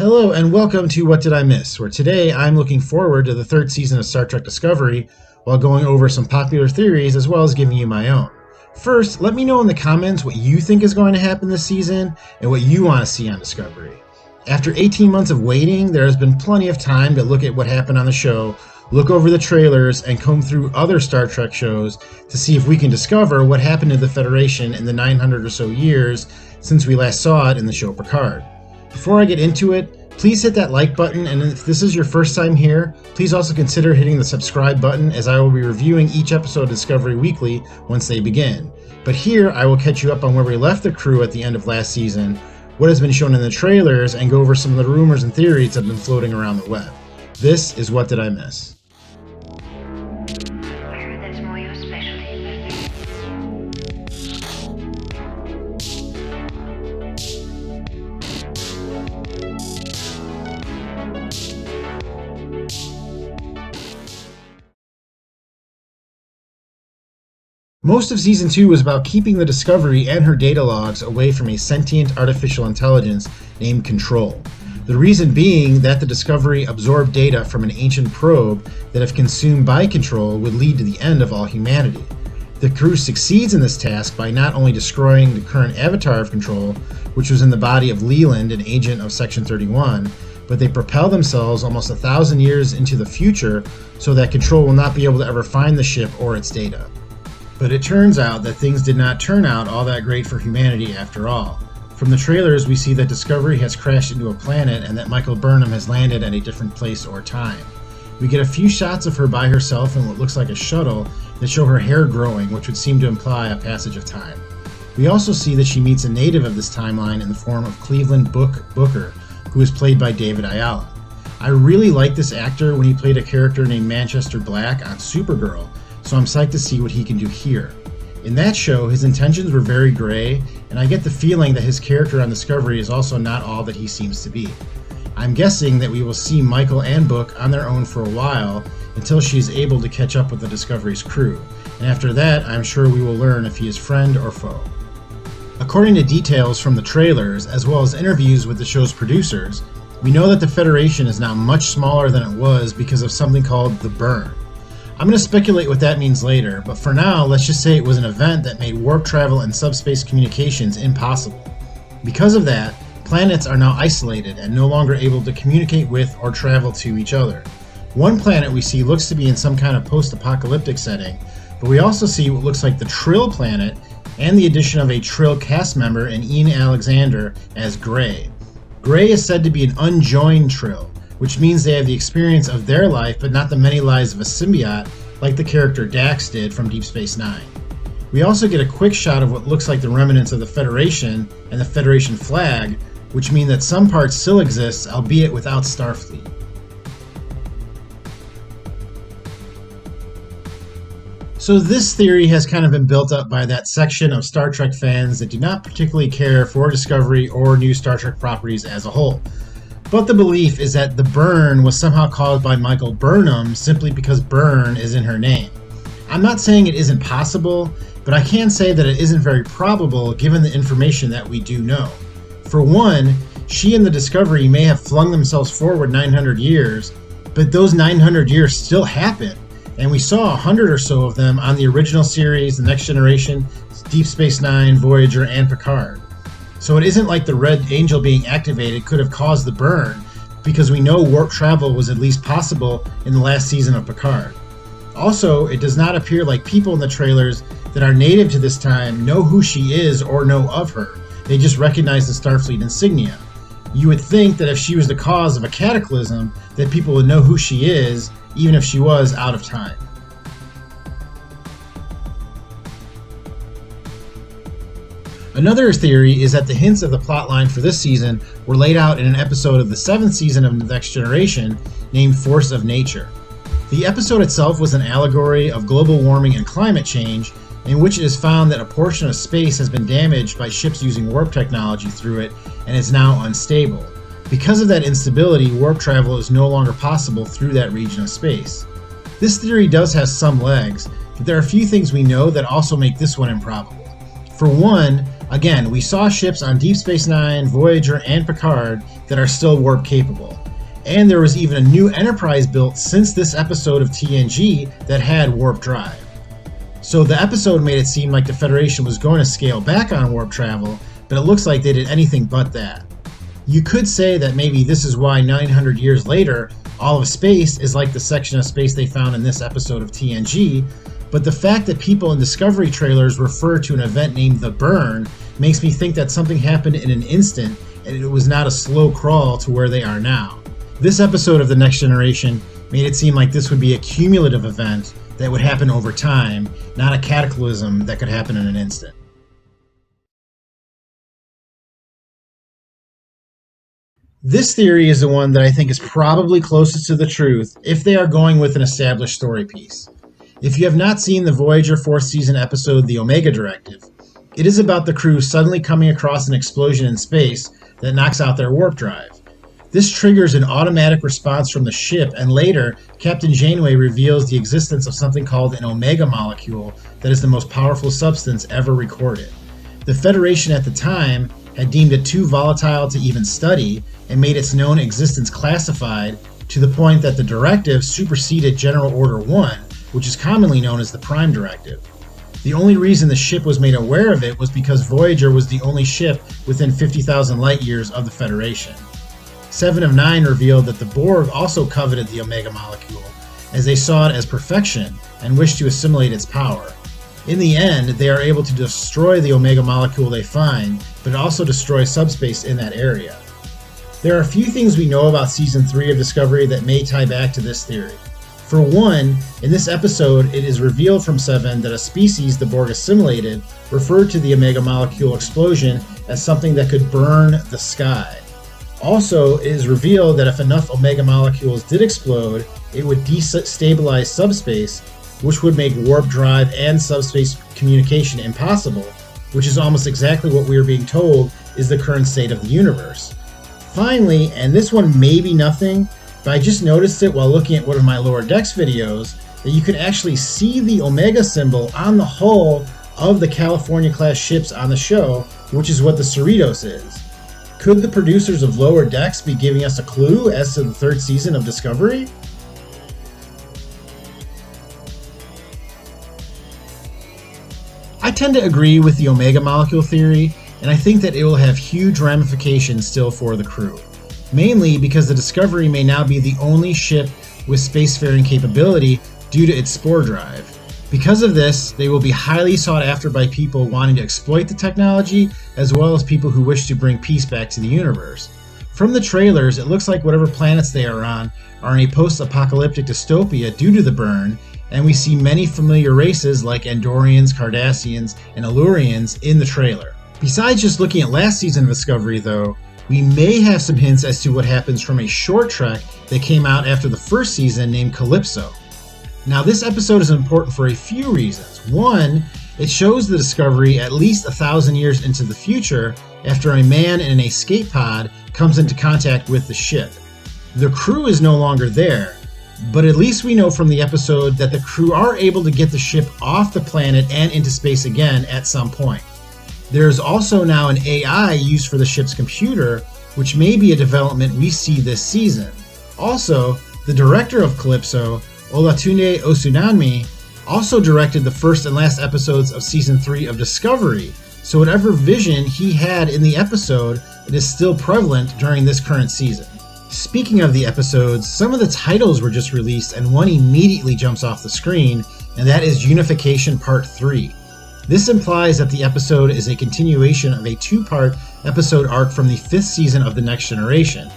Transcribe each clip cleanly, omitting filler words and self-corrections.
Hello and welcome to What Did I Miss, where today I'm looking forward to the third season of Star Trek Discovery while going over some popular theories as well as giving you my own. First, let me know in the comments what you think is going to happen this season and what you want to see on Discovery. After 18 months of waiting, there has been plenty of time to look at what happened on the show, look over the trailers, and comb through other Star Trek shows to see if we can discover what happened to the Federation in the 900 or so years since we last saw it in the show Picard. Before I get into it, please hit that like button, and if this is your first time here, please also consider hitting the subscribe button, as I will be reviewing each episode of Discovery weekly once they begin. But here I will catch you up on where we left the crew at the end of last season, what has been shown in the trailers, and go over some of the rumors and theories that have been floating around the web. This is What Did I Miss? That's more your specialty. Most of Season 2 was about keeping the Discovery and her data logs away from a sentient artificial intelligence named Control. The reason being that the Discovery absorbed data from an ancient probe that, if consumed by Control, would lead to the end of all humanity. The crew succeeds in this task by not only destroying the current avatar of Control, which was in the body of Leland, an agent of Section 31, but they propel themselves almost 1,000 years into the future so that Control will not be able to ever find the ship or its data. But it turns out that things did not turn out all that great for humanity after all. From the trailers, we see that Discovery has crashed into a planet and that Michael Burnham has landed at a different place or time. We get a few shots of her by herself in what looks like a shuttle that show her hair growing, which would seem to imply a passage of time. We also see that she meets a native of this timeline in the form of Cleveland Booker, who is played by David Ayala. I really like this actor when he played a character named Manchester Black on Supergirl, so I'm psyched to see what he can do here. In that show, his intentions were very gray, and I get the feeling that his character on Discovery is also not all that he seems to be. I'm guessing that we will see Michael and Book on their own for a while until she is able to catch up with the Discovery's crew, and after that I'm sure we will learn if he is friend or foe. According to details from the trailers, as well as interviews with the show's producers, we know that the Federation is now much smaller than it was because of something called the Burn. I'm going to speculate what that means later, but for now, let's just say it was an event that made warp travel and subspace communications impossible. Because of that, planets are now isolated and no longer able to communicate with or travel to each other. One planet we see looks to be in some kind of post-apocalyptic setting, but we also see what looks like the Trill planet and the addition of a Trill cast member in Ian Alexander as Gray. Gray is said to be an unjoined Trill, which means they have the experience of their life but not the many lives of a symbiote like the character Dax did from Deep Space Nine. We also get a quick shot of what looks like the remnants of the Federation and the Federation flag, which mean that some parts still exist, albeit without Starfleet. So this theory has kind of been built up by that section of Star Trek fans that do not particularly care for Discovery or new Star Trek properties as a whole. But the belief is that the Burn was somehow caused by Michael Burnham simply because Burn is in her name. I'm not saying it isn't possible, but I can say that it isn't very probable given the information that we do know. For one, she and the Discovery may have flung themselves forward 900 years, but those 900 years still happen, and we saw 100 or so of them on the original series, The Next Generation, Deep Space Nine, Voyager, and Picard. So it isn't like the Red Angel being activated could have caused the Burn, because we know warp travel was at least possible in the last season of Picard. Also, it does not appear like people in the trailers that are native to this time know who she is or know of her. They just recognize the Starfleet insignia. You would think that if she was the cause of a cataclysm, that people would know who she is, even if she was out of time. Another theory is that the hints of the plotline for this season were laid out in an episode of the 7th season of The Next Generation named Force of Nature. The episode itself was an allegory of global warming and climate change, in which it is found that a portion of space has been damaged by ships using warp technology through it and is now unstable. Because of that instability, warp travel is no longer possible through that region of space. This theory does have some legs, but there are a few things we know that also make this one improbable. For one, Again, we saw ships on Deep Space Nine, Voyager, and Picard that are still warp capable. And there was even a new Enterprise built since this episode of TNG that had warp drive. So the episode made it seem like the Federation was going to scale back on warp travel, but it looks like they did anything but that. You could say that maybe this is why 900 years later, all of space is like the section of space they found in this episode of TNG, but the fact that people in Discovery trailers refer to an event named the Burn makes me think that something happened in an instant and it was not a slow crawl to where they are now. This episode of The Next Generation made it seem like this would be a cumulative event that would happen over time, not a cataclysm that could happen in an instant. This theory is the one that I think is probably closest to the truth if they are going with an established story piece. If you have not seen the Voyager 4th season episode The Omega Directive, it is about the crew suddenly coming across an explosion in space that knocks out their warp drive. This triggers an automatic response from the ship, and later, Captain Janeway reveals the existence of something called an Omega molecule that is the most powerful substance ever recorded. The Federation at the time had deemed it too volatile to even study and made its known existence classified to the point that the Directive superseded General Order 1, which is commonly known as the Prime Directive. The only reason the ship was made aware of it was because Voyager was the only ship within 50,000 light years of the Federation. 7 of 9 revealed that the Borg also coveted the Omega molecule, as they saw it as perfection and wished to assimilate its power. In the end, they are able to destroy the Omega molecule they find, but it also destroys subspace in that area. There are a few things we know about Season 3 of Discovery that may tie back to this theory. For one, in this episode, it is revealed from 7 that a species the Borg assimilated referred to the Omega molecule explosion as something that could burn the sky. Also, it is revealed that if enough Omega molecules did explode, it would destabilize subspace, which would make warp drive and subspace communication impossible, which is almost exactly what we are being told is the current state of the universe. Finally, and this one may be nothing, but I just noticed it while looking at one of my Lower Decks videos, that you could actually see the Omega symbol on the hull of the California-class ships on the show, which is what the Cerritos is. Could the producers of Lower Decks be giving us a clue as to the 3rd season of Discovery? I tend to agree with the Omega molecule theory, and I think that it will have huge ramifications still for the crew. Mainly because the Discovery may now be the only ship with spacefaring capability due to its spore drive. Because of this, they will be highly sought after by people wanting to exploit the technology, as well as people who wish to bring peace back to the universe. From the trailers, it looks like whatever planets they are on are in a post-apocalyptic dystopia due to the burn, and we see many familiar races like Andorians, Cardassians, and Illurians in the trailer. Besides just looking at last season of Discovery though, we may have some hints as to what happens from a short trek that came out after the 1st season named Calypso. Now this episode is important for a few reasons. One, it shows the Discovery at least 1,000 years into the future after a man in an escape pod comes into contact with the ship. The crew is no longer there, but at least we know from the episode that the crew are able to get the ship off the planet and into space again at some point. There is also now an AI used for the ship's computer, which may be a development we see this season. Also, the director of Calypso, Olatunde Osunanmi, also directed the first and last episodes of Season 3 of Discovery, so whatever vision he had in the episode, it is still prevalent during this current season. Speaking of the episodes, some of the titles were just released and one immediately jumps off the screen, and that is Unification Part 3. This implies that the episode is a continuation of a 2-part episode arc from the 5th season of The Next Generation.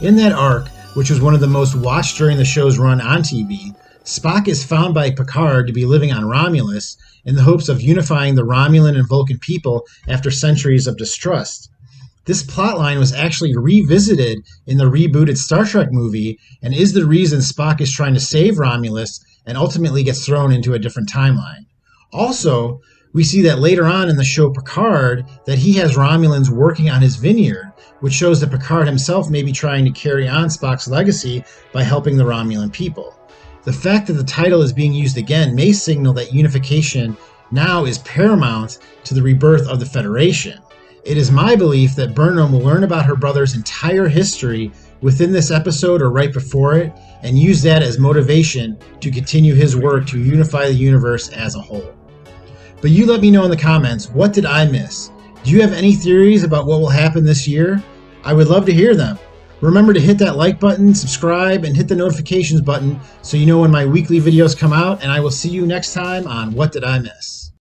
In that arc, which was one of the most watched during the show's run on TV, Spock is found by Picard to be living on Romulus in the hopes of unifying the Romulan and Vulcan people after centuries of distrust. This plotline was actually revisited in the rebooted Star Trek movie and is the reason Spock is trying to save Romulus and ultimately gets thrown into a different timeline. Also, we see that later on in the show Picard that he has Romulans working on his vineyard, which shows that Picard himself may be trying to carry on Spock's legacy by helping the Romulan people. The fact that the title is being used again may signal that unification now is paramount to the rebirth of the Federation. It is my belief that Burnham will learn about her brother's entire history within this episode or right before it, and use that as motivation to continue his work to unify the universe as a whole. But you let me know in the comments, what did I miss? Do you have any theories about what will happen this year? I would love to hear them. Remember to hit that like button, subscribe, and hit the notifications button so you know when my weekly videos come out, and I will see you next time on What Did I Miss?